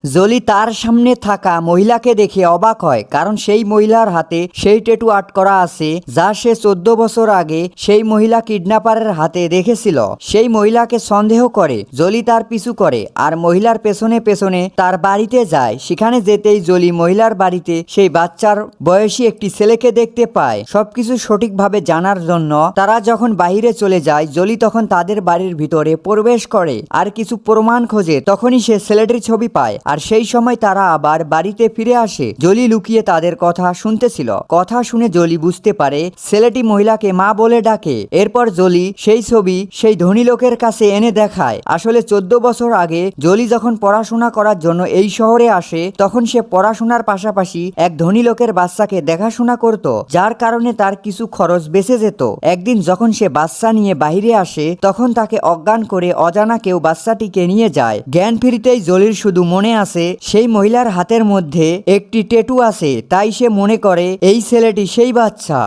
জলি তার সামনে থাকা মহিলাকে দেখে অবাক হয়, কারণ সেই মহিলার হাতে সেই ট্যাটু আর্ট করা আছে যা সে 14 বছর আগে সেই মহিলা কিডন্যাপারের হাতে দেখেছিল। সেই মহিলাকে সন্দেহ করে জলি তার পিছু করে আর মহিলার পেছনে পেছনে তার বাড়িতে যায়। সেখানে যেতেই জলি মহিলার বাড়িতে সেই বাচ্চার বয়সী একটি ছেলেকে দেখতে পায়। সবকিছু সঠিকভাবে জানার জন্য তারা যখন বাইরে চলে যায়, জলি তখন তাদের বাড়ির ভিতরে প্রবেশ করে আর কিছু প্রমাণ খোঁজে। তখনই সে ছেলেটির ছবি পায় আর সেই সময় তারা আবার বাড়িতে ফিরে আসে। জলি লুকিয়ে তাদের কথা শুনতেছিল। কথা শুনে জলি বুঝতে পারে ছেলেটি মহিলাকে মা বলে ডাকে। এরপর জলি সেই ছবি সেই ধনী লোকের কাছে এনে দেখায়। আসলে 14 বছর আগে জলি যখন পড়াশোনা করার জন্য এই শহরে আসে, তখন সে পড়াশোনার পাশাপাশি এক ধনী লোকের বাচ্চাকে দেখাশোনা করত, যার কারণে তার কিছু খরচ বেঁচে যেত। একদিন যখন সে বাচ্চা নিয়ে বাইরে আসে, তখন তাকে অজ্ঞান করে অজানা কেউ বাচ্চাটিকে নিয়ে যায়। জ্ঞান ফিরিতেই জলির শুধু মনে আছে সেই মহিলার হাতের মধ্যে একটি ট্যাটু আছে, তাই সে মনে করে এই ছেলেটি সেই বাচ্চা।